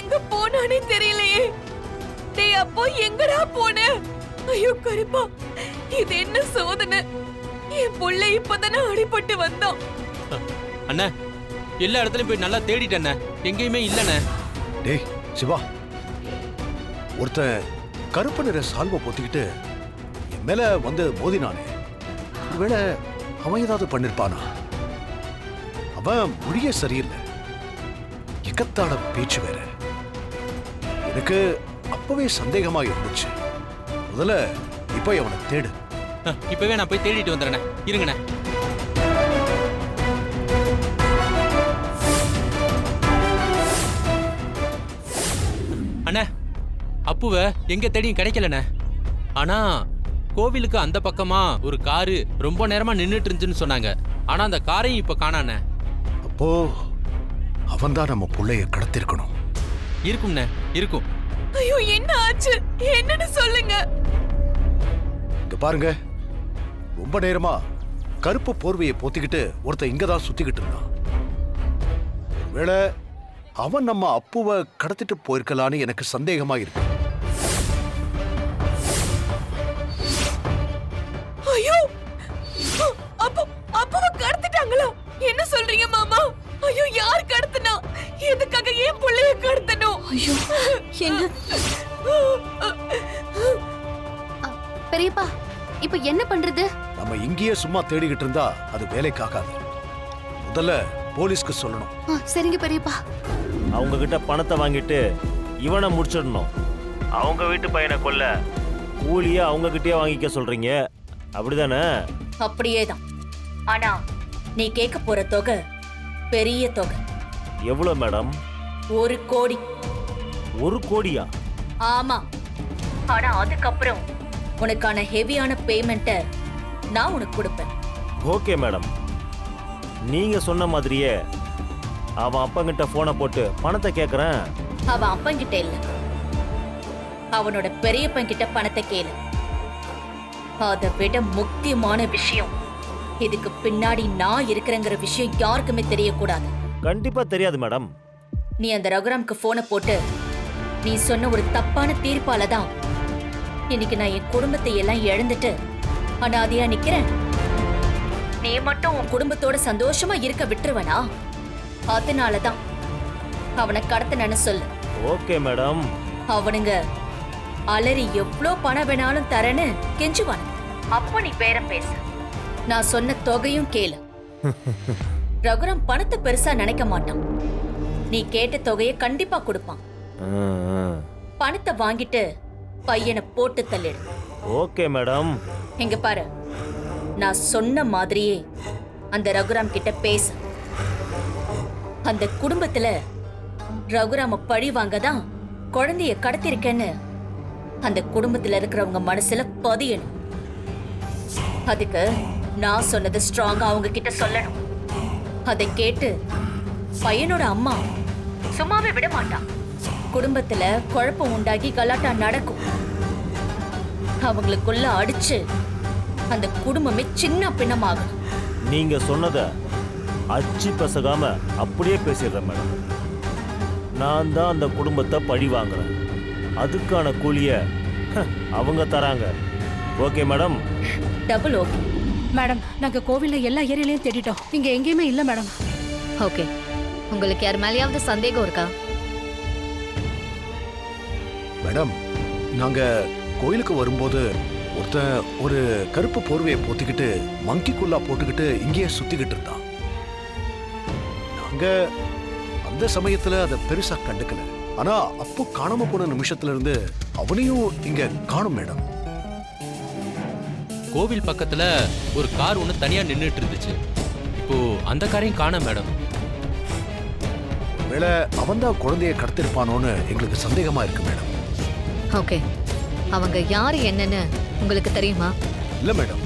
எங்க போனானே தெரியலையே. டேய் அப்போ எங்கடா போன? ஐயோ கருப்பா, இது என்ன சோதனை? என் புள்ள இப்பதானே அடிபட்டு வந்தான். அண்ணா, எல்லா இடத்துலயும் போய் நல்லா தேடிட்டேண்ண, எங்கேயுமே இல்லண்ணே. டேய் சிவா, ஒருத்தன் கருப்பு நிற சால்வை பொத்திக்கிட்டு என் மேல வந்து மோதினானே, ஒருவேளை அவன் ஏதாவது பண்ணிருப்பானா? அவன் மொழியே சரியில்லை, இக்கத்தான பேச்சு வேற. எனக்கு அப்பவே சந்தேகமா இருந்துச்சு. முதல்ல இப்ப அவனை தேடு. இப்பவே நான் போய் தேடிட்டு வந்துடுறேண்ணே, இருங்கண்ணே. அண்ணா, அப்புவ எங்க தேடியும் கிடைக்கலண்ணே. ஆனா கோவிலுக்கு அந்த பக்கமா ஒரு காரு ரொம்ப நேரமா நின்னுட்டு இருந்துச்சுன்னு சொன்னாங்க. ஆனா அந்த காரையும் இப்ப காணாண்ணே. அப்போ அவன்தான் நம்ம புள்ளைய கடத்திருக்கணும். இருக்கும்ண்ணே, இருக்கும். ஐயோ என்ன ஆச்சு? என்னன்னு சொல்லுங்க. இங்க பாருங்க, ரொம்ப நேரமா கருப்பு போர்வையை போத்திக்கிட்டு ஒருத்தன் இங்கதான் சுத்திக்கிட்டு இருந்தான். ஒருவேளை அவன் நம்ம அப்புவை கடத்திட்டு போயிருக்கலான்னு எனக்கு சந்தேகமா இருக்கு. ஐயோ, அப்போ கடத்திட்டாங்களா? என்ன சொல்றீங்க மாமா? ஐயோ, யார் கடத்தினா? எதுக்காக ஏன் புள்ளைய கடத்தணும்? ஐயோ என்ன பெரியப்பா, இப்ப என்ன பண்றது? நம்ம இங்கேயே சும்மா தேடிக்கிட்டு இருந்தா அது வேலைக்காகாது. முதல்ல போலீஸ்க்கு சொல்லணும். சரிங்க பெரியப்பா. அவங்க கிட்ட பணத்தை வாங்கிட்டு இவனை முடிச்சிடணும். அவங்க வீட்டு பையனை கொல்ல கூலிய அவங்க கிட்டயே வாங்கிக்க சொல்றீங்க, அப்படிதானே? அப்படியேதான். ஆனா நீ கேட்க போற தொகை பெரிய தொகை. எவ்வளவு மேடம்? 1 கோடி. 1 கோடியா? ஆமா. ஆனா அதுக்கப்புறம் உனக்கான ஹெவியான பேமெண்ட்டை நான் உனக்கு கொடுப்பேன். ஓகே மேடம், நீங்க சொன்ன மாதிரியே அவன் அப்பங்கிட்ட போனை போட்டு பணத்தை கேட்கறேன். அவன் அப்பங்கிட்ட இல்ல, அவனோட பெரியப்பங்கிட்ட பணத்தை கேளு. அதை விட முக்கியமான விஷயம், இதுக்கு பின்னாடி நான் இருக்கிறேங்கிற விஷயம் யாருக்குமே தெரியக்கூடாது. கண்டிப்பா தெரியாது மேடம். நீ அந்த ரகுராம்க்கு போனை போட்டு நீ சொன்ன ஒரு தப்பான தீர்ப்பால தான் இன்னைக்கு நான் என் குடும்பத்தை எல்லாம் இழந்துட்டு அனாதையா நிக்கிறேன். நீ மட்டும் உன் குடும்பத்தோட சந்தோஷமா இருக்க விட்டுருவனா? அதனாலதான் அவனை கடத்தினு சொல்லு. Okay madam. அவனுங்க அலறி எவ்வளோ பணம் வேணாலும் தரேன்னு கெஞ்சுவானு. அப்ப நீ பேரம் பேசு. நான் சொன்ன தொகையும் கேளு. ரகுராம் பணத்தை பெருசா நினைக்க மாட்டான். நீ கேட்ட தொகையை கண்டிப்பா கொடுப்பான். பணத்தை வாங்கிட்டு பையனை போட்டு தள்ளிடு. Okay madam. எங்க பாரு, நான் சொன்ன மாதிரியே அந்த ரகுராம் கிட்ட பேசு. அந்த குடும்பத்துல ரகுராம பழி வாங்கதான் குழந்தைய கடத்திருக்கேன்னு அந்த குடும்பத்துல இருக்கிறவங்க மனசுல பதியணும். அதுக்கு நான் சொன்னது ஸ்ட்ராங்கா அவங்க கிட்ட சொல்லணும். அதை கேட்டு பையனோட அம்மா சும்மாவே விட மாட்டான். குடும்பத்துல குழப்பம் உண்டாகி கலாட்டா நடக்கும். அவங்களுக்குள்ள அடிச்சு அந்த குடும்பமே சின்ன பின்னமாகணும். நீங்க சொன்னத அச்சு பசகாம அப்படியே பேசிடுறேன் மேடம். நான் தான் அந்த குடும்பத்தை பழி வாங்குறேன். அதுக்கான கூலிய அவங்க தராங்க. Okay madam? Double okay. Madam, நாங்க கோவில்ல எல்லா ஏரியாலையும் தேடிட்டோம், இங்க எங்கேயுமே இல்ல மேடம். ஓகே, உங்களுக்கு யார் மேலேயாவது சந்தேகம் இருக்கா? மேடம், நாங்க கோயிலுக்கு வரும்போது ஒருத்தன் ஒரு கருப்பு போர்வையை போத்திக்கிட்டு மங்கிக்குள்ளா போட்டுக்கிட்டு இங்கேயே சுத்திக்கிட்டு இருந்தான். நாங்க அந்த சமயத்துல அதை பெருசா கண்டுக்கல. ஆனா அப்போ காணாம போன நிமிஷத்துல இருந்து அவனையும் இங்க காணும் மேடம். கோவில் பக்கத்துல ஒரு கார் ஒண்ணு தனியா நின்னுட்டு இருந்துச்சு. இப்போ அந்த காரையும் காணோம் மேடம். வேளை அவன்தான் குழந்தைய கடத்திருப்பானோன்னு எங்களுக்கு சந்தேகமா இருக்கு மேடம். ஓகே, அவங்க யாரு என்னன்னு உங்களுக்கு தெரியுமா? இல்ல மேடம்,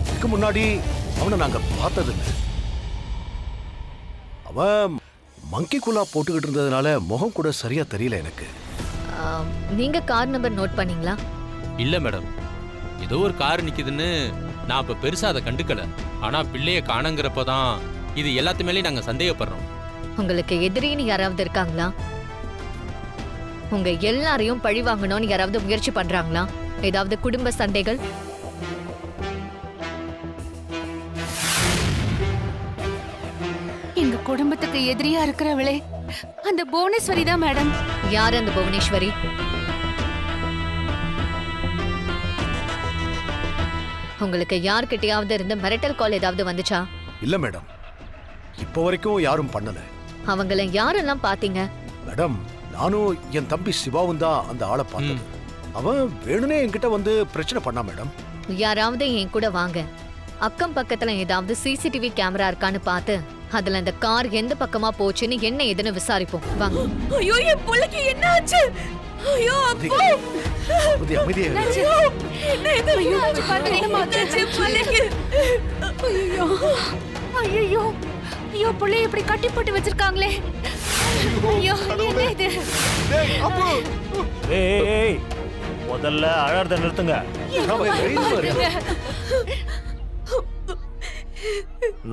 இதுக்கு முன்னாடி அவனை நாங்க பார்த்ததில்லை. அவன் மங்கிக்குள்ளா போட்டுக்கிட்டு இருந்ததுனால முகம் கூட சரியா தெரியல எனக்கு. நீங்க கார் நம்பர் நோட் பண்ணீங்களா? இல்ல மேடம், ஏதோ ஒரு கார் நிக்குதுன்னு நான் இப்ப பெருசா அதை கண்டுக்கல. ஆனா பிள்ளைய காணங்கிறப்பதான் இது எல்லாத்து மேலேயும் நாங்க சந்தேகப்படுறோம். உங்களுக்கு எதிரின்னு யாராவது இருக்காங்களா? உங்க எல்லாரையும் பழி வாங்கணும்னு யாராவது முயற்சி பண்றாங்களா? ஏதாவது குடும்ப சண்டைகள்? எங்க குடும்பத்துக்கு எதிரியா இருக்கிறவளே அந்த புவனேஸ்வரி தான் மேடம். யார் அந்த புவனேஸ்வரி? உங்களுக்கு யார்கிட்டயாவது இருந்து மிரட்டல் கால் ஏதாவது வந்துச்சா? இல்ல மேடம், இப்போ வரைக்கும் யாரும் பண்ணல. அவங்கள யாரெல்லாம் பாத்தீங்க? மேடம், நானும் என் தம்பி சிவாவும் தான் அந்த ஆளை பார்த்தது. அவன் வேணுனே என்கிட்ட வந்து பிரச்சனை பண்ணா மேடம். யாராவது என் கூட வாங்க. அக்கம் பக்கத்துல ஏதாவது சிசிடிவி கேமரா இருக்கான்னு பார்த்து அதுல அந்த கார் எந்த பக்கமா போச்சுன்னு என்ன ஏதுன்னு விசாரிப்போம். வாங்க. ஐயோ என் புள்ளைக்கு என்ன ஆச்சு? ஐயோ அப்பா அமைதியா இரு. ஐயோ, என்ன இது? ஆச்சு புள்ளைக்கு. ஐயோ ஐயோ ஐயோ புள்ளைய இப்படி கட்டி போட்டு வச்சிருக்காங்களே. ஐயோ என்ன இது? ஏய் முதல்ல அழறத நிறுத்துங்க. அவன் தைரியமா இரு.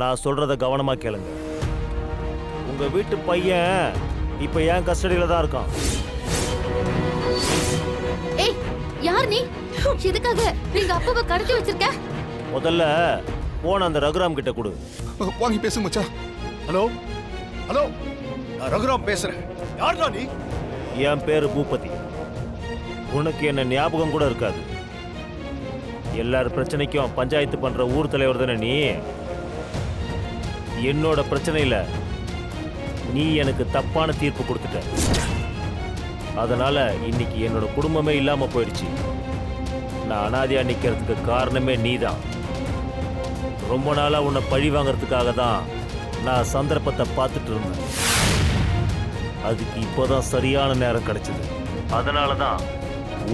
நான் சொல்றத கவனமா கேளுங்க. உங்க வீட்டு பையன் இப்ப என் கஸ்டடியில தான் இருக்கான். ஏய் யார் நீ? எதுக்காக எங்க அப்பாவை கடத்தி வச்சிருக்க? முதல்ல போன அந்த ரகுராம் கிட்ட கொடு. வாங்கி பேசுங்க மச்சான். ஹலோ ஹலோ, நான் ரகுராம் பேசுறேன். யார்டா நீ? என் பேரு பூபதி. உனக்கு என்ன ஞாபகம் கூட இருக்காது. எல்லார் பிரச்சனைக்கும் பஞ்சாயத்து பண்ற ஊர் தலைவர் தானே நீ. என்னோட பிரச்சனையில நீ எனக்கு தப்பான தீர்ப்பு கொடுத்துட்ட. அதனால இன்னைக்கு என்னோட குடும்பமே இல்லாம போயிடுச்சு. நான் அனாதையா நிக்கிறதுக்கு காரணமே நீதான். ரொம்ப நாளா உன்னை பழி வாங்கறதுக்காக தான் நான் சந்தர்ப்பத்தை பார்த்துட்டு இருந்தேன். அதுக்கு இப்போதான் சரியான நேரம் கிடைச்சது. அதனால தான்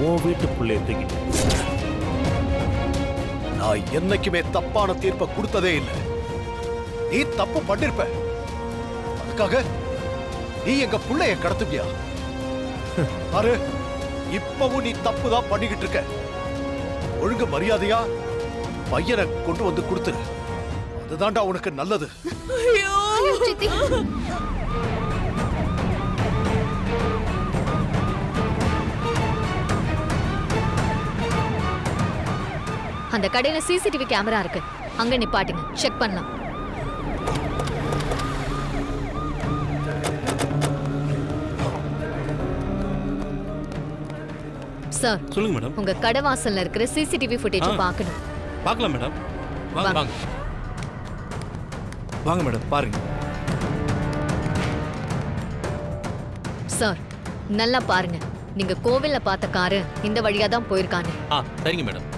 உன் வீட்டு பிள்ளைய தூக்கிட்டேன். நான் என்னைக்குமே தப்பான தீர்ப்பை கொடுத்ததே இல்லை. நீ தப்பு பண்ணிருப்ப, அதுக்காக நீ எங்க புள்ளைய கடத்துவியா? பாரு, இப்பவும் நீ தப்பு தான் பண்ணிக்கிட்டு இருக்க. ஒழுங்கு மரியாதையா பையனை கொண்டு வந்து கொடுத்துரு. அதுதான்டா உனக்கு நல்லது. ஐயோ சித்தி அந்த கடையில சிசிடிவி கேமரா இருக்கு. அங்க நிப்பாட்டுங்க, செக் பண்ணலாம். சார், சொல்லுங்க மேடம். உங்க கடை வாசல்ல இருக்கிற சிசிடிவி ஃபுட்டேஜ் பார்க்கணும். பார்க்கலாம் மேடம். வாங்க வாங்க வாங்க மேடம் பாருங்க. சார், நல்லா பாருங்க. நீங்க கோவில்ல பார்த்த காரு இந்த வழியா தான் போயிருக்காங்க. சரிங்க மேடம்.